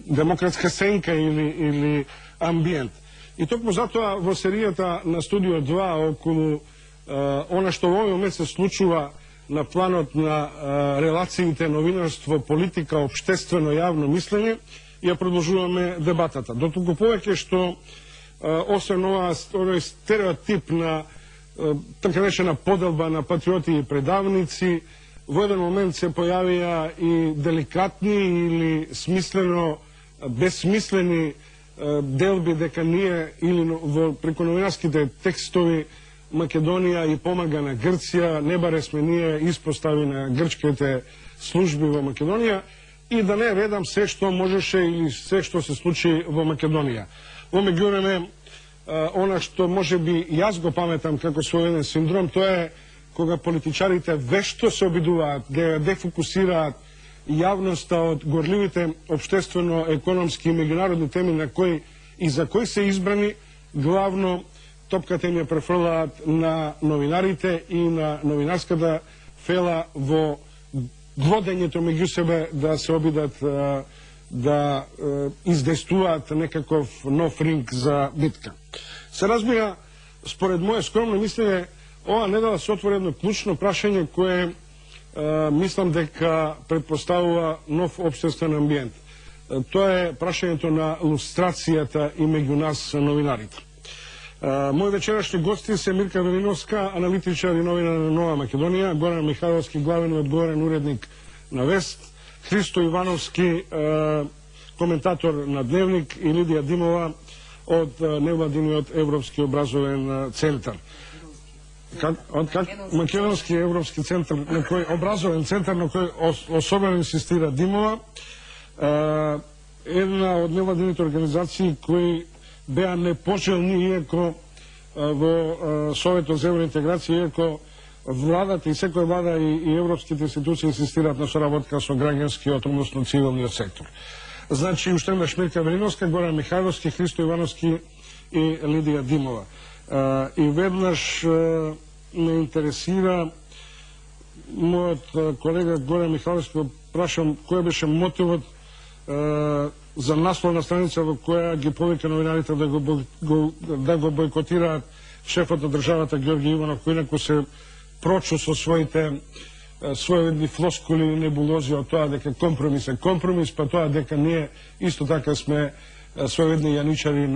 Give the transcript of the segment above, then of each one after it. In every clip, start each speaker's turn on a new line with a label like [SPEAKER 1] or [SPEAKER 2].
[SPEAKER 1] демократска сенка или амбиент. И токму затоа во серијата на Студио 2 околу она што во овој момент се случува на планот на релациите новинарство, политика, општествено јавно мислење, ја продолжуваме дебатата. Дотолку повеќе што освен овој стереотип на така речена поделба на патриоти и предавници, во еден момент се појавија и деликатни или смислено безсмислени делби дека ние или преку новинарските текстови Македонија и помага на Грција, не баре сме ние испостави на грчките служби во Македонија и да не редам се што можеше или се што се случи во Македонија. Во меѓувреме, она што може би јас го паметам како своједен синдром, тоа е кога политичарите вешто се обидуваат да дефокусираат јавноста од горливите општествено-економски и меѓународни теми на кои и за кои се избрани, главно топката им ја префрлаат на новинарите и на новинарската фела во глодењето меѓу себе да се обидат да издействуваат некаков нов ринг за битка. Се разбира, според моје скромно мислење, ова недела се отвори едно клучно прашање кое мислам дека предпоставува нов општествен амбиент. Тоа е прашањето на лустрацијата и меѓу нас новинарите. Мои вечерашни гости се Мирка Велиновска, аналитичар и новинар на Нова Македонија, Горан Михайловски, главен и одговорен уредник на Вест, Христо Ивановски, коментатор на Дневник и Лидија Димова од невладиниот Европски образовен центар. Македонски Европски центар, на кој образовен центар на кој особено инсистира Димова, една од невладините организации кои беа непожелни, иако во Советот за евроинтеграција, иако владата и секоја влада и европските институции инсистираат на соработка со граѓанскиот, односно цивилниот сектор. Значи, уште еднаш Мирка Велиновска, Горан Михайловски, Христо Ивановски и Лидија Димова. И веднаш ме интересира мојот колега Горан Михайловски, прашам кој беше мотивот за насловна страница во која ги повика новинарите да го бойкотираат шефот на државата Ѓорѓе Иванов, кој инаку се прочу со своједни флоскули и небулози од тоа дека компромис е компромис, па тоа дека ние исто така сме своједни јаничари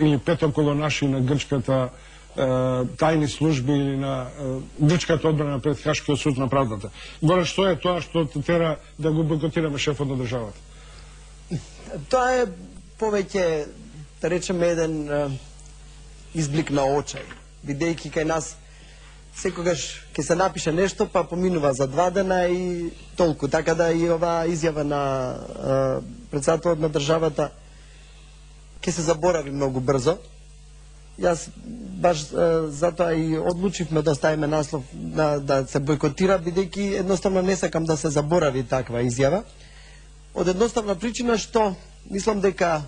[SPEAKER 1] или петоколонаши на грчката тајни служби или на грчката одбрана пред Хашкиот суд на правдата. Горе, што е тоа што те тера да го бойкотираме шефот на државата?
[SPEAKER 2] Тоа е повеќе, да речеме, еден изблик на очај, бидејќи кај нас секогаш ќе се напише нешто, па поминува за 2 дена и толку. Така да и оваа изјава на председателот на државата ќе се заборави многу брзо. Јас баш затоа и одлучивме да ставиме наслов да се бойкотира, бидејќи едноставно не сакам да се заборави таква изјава. Од едноставна причина што мислам дека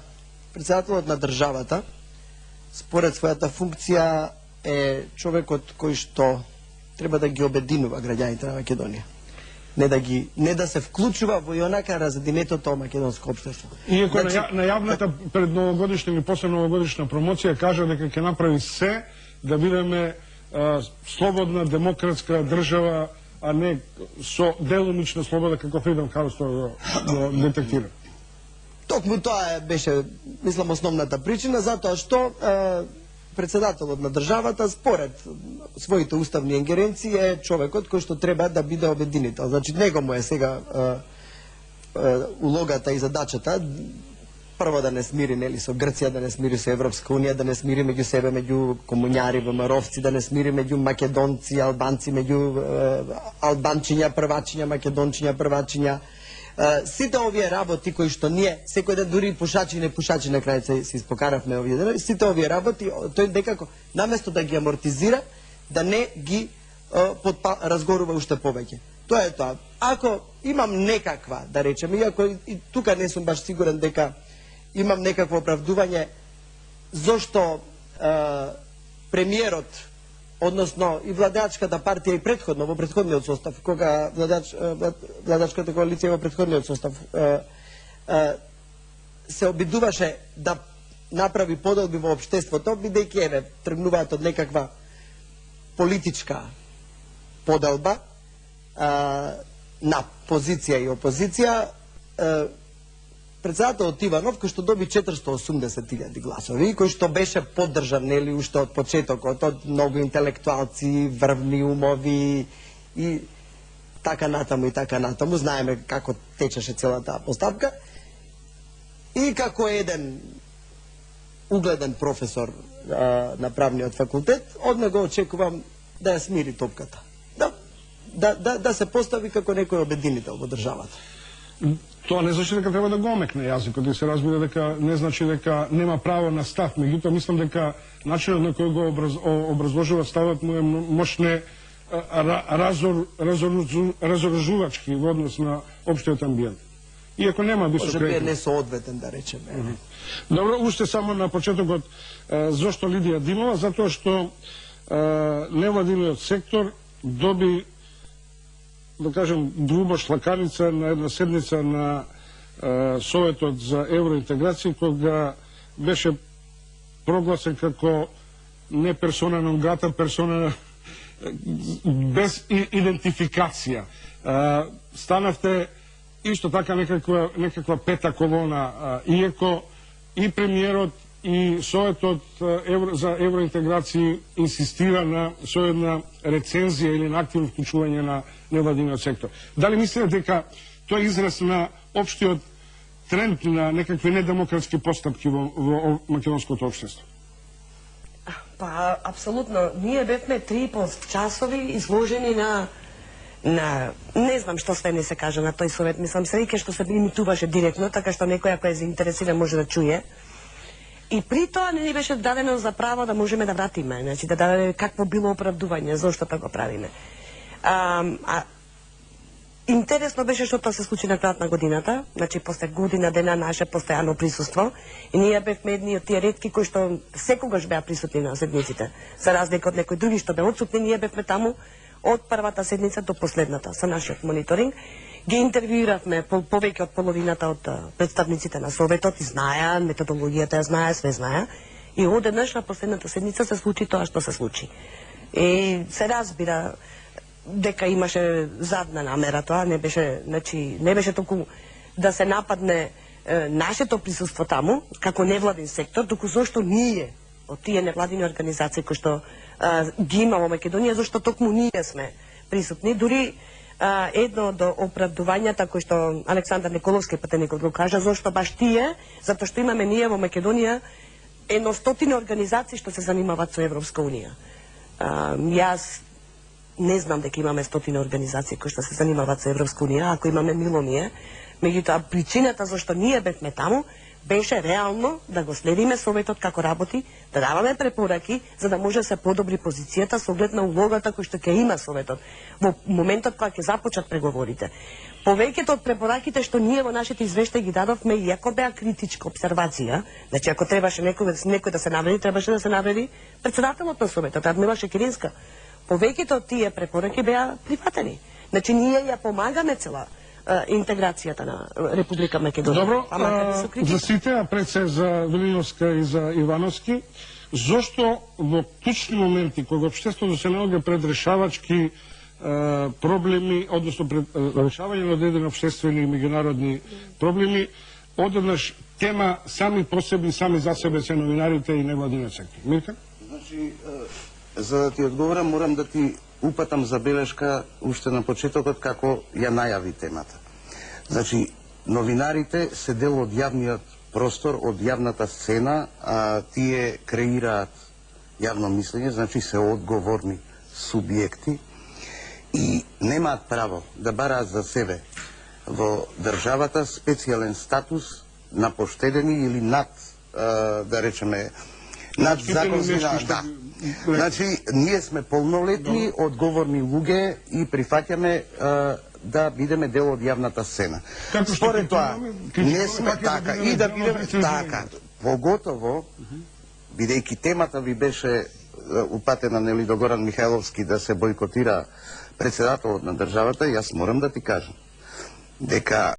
[SPEAKER 2] председателот на државата според својата функција е човекот кој што треба да ги обединува граѓаните на Македонија. Не да се вклучува во онака разединетото македонско општество.
[SPEAKER 1] Иако на јавната предновогодишна или после новогодишна промоција кажа дека ќе направи се да бидеме слободна демократска држава, а не со делумична слобода како Фридом Хаус го детектира.
[SPEAKER 2] Токму тоа беше, мислам, основната причина, затоа што председателот на државата, според своите уставни ингеренции, е човекот кој што треба да биде обединител. Значи, него му е сега улогата и задачата прво да не смири со Грција, да не смири со Европска унија, да не смири меѓу себе, меѓу комуњари, ВМРО-вци, да не смири меѓу македонци, албанци, меѓу албанчиња, првачиња, македончиња, првачиња. Сите овие работи кои што ние, секој ден дури пушачи и непушачи на крај се испокаравме овие дена, сите овие работи, тој некако, наместо да ги амортизира, да не ги разгорува уште повеќе. Тоа е тоа. Ако имам некаква, да речеме, иако и тука не сум баш сигурен дека имам некакво оправдување зошто премиерот односно и владеачката партија и претходно, во претходниот состав, кога владеачката коалиција во претходниот состав се обидуваше да направи поделби во општеството, бидејќи еве тргнуваат од некаква политичка поделба на позиција и опозиција, председателот Иванов, кој што доби 480.000 гласови, кој што беше поддржан, нели, уште од почетокот, од многу интелектуалци, врвни умови и така натаму, знаеме како течеше целата постапка, и како еден угледен професор на правниот факултет, од него очекувам да ја смири топката. Да се постави како некој обединител во државата.
[SPEAKER 1] Тоа не значи дека треба да го омекне јазикот и се разбира дека не значи дека нема право на став. Меѓутоа мислам дека начинот на кој го образложува ставот му е мощне разоружувачки во однос на општиот амбиент. Иако нема висок
[SPEAKER 2] рейтинг. Може би е несоодветен, да речеме.
[SPEAKER 1] Добро, уште само на почетокот, зошто Лидија Димова? Затоа што невладиниот сектор доби, да кажем, грубо шлаканица на една седница на Советот за евроинтеграција, кога беше прогласен како не персона нон грата, персона без идентификација. Станавте исто така некаква пета колона, иако и премиерот и Советот за евроинтеграција инсистира на соедна рецензија или на активно вклучување на невладиниот сектор. Дали мислите дека тоа е израз на општиот тренд на некакви недемократски постапки во македонското општество?
[SPEAKER 3] Па, апсолутно. Ние бевме 3,5 часови изложени на не знам што све не се кажа на тој совет. Мислам, среќа што се имитуваше директно, така што некој ако е заинтересиран може да чуе. И при тоа не ни беше дадено за право да можеме да вратиме, значи да даде какво било оправдување, зошто го правиме. Интересно беше што тоа се случи на крајот на годината, значи после година дена наше постојано присуство, и ние бевме едни од тие ретки кои што секогаш беа присутни на седниците. За разлика од некои други што беа отсутни, ние бевме таму од првата седница до последната со нашиот мониторинг. Ги интервјуиравме повеќе од половината од представниците на Советот и знаеа, методологијата ја знаеа, све знаеа. И одеднаш на последната седница се случи тоа што се случи. И се разбира дека имаше задна намера тоа, не беше толку да се нападне нашето присуство таму, како невладин сектор, туку зашто ние, од тие невладини организации кои што ги има во Македонија, зашто токму ние сме присутни, дури едно од оправдувањата кои што Александар Николовски патеникот го кажа, зашто баш тие, затоа што имаме ние во Македонија 100 организации што се занимаваат со Европска унија. Јас не знам дека имаме 100 организации кои што се занимаваат со Европска унија, ако имаме милионија, меѓутоа причината зашто ние бевме таму беше реално да го следиме Советот како работи, да даваме препораки за да може да се подобри позицијата со оглед на улогата која што ќе има Советот во моментот кога ќе започнат преговорите. Повеќето од препораките што ние во нашите извештаи ги дадовме, иако беа критичка обсервација, значи ако требаше некој да се навреди, требаше да се навреди председателот на Советот, Радмила Шекеринска. Повеќето од тие препораки беа прифатени. Значи ние ја помагаме цела интеграцијата на Република Македонија.
[SPEAKER 1] Добро, за сите, а пред се за Велиновска и за Ивановски, зошто во клучни моменти, кога општеството се наоѓа пред решавачки проблеми, односно пред решавање на одредени општествени и меѓународни проблеми, одеднаш тема сами по себе, сами за себе се новинарите и невладиниот сектор? Мирка?
[SPEAKER 4] Значи, за да ти одговорам, морам да ти упатам забелешка уште на почетокот како ја најави темата. Значи, новинарите се дел од јавниот простор, од јавната сцена, а тие креираат јавно мислење, значи се одговорни субјекти и немаат право да бараат за себе во државата специјален статус на поштедени или над, да речеме, над законски, да. Значи, ние сме полнолетни, одговорни луѓе и прифаќаме да бидеме дел од јавната сцена. Според тоа, не сме така и да бидеме така. Поготово, бидејќи темата ви беше упатена нели до Горан Михайловски да се бойкотира председателот на државата, јас морам да ти кажам дека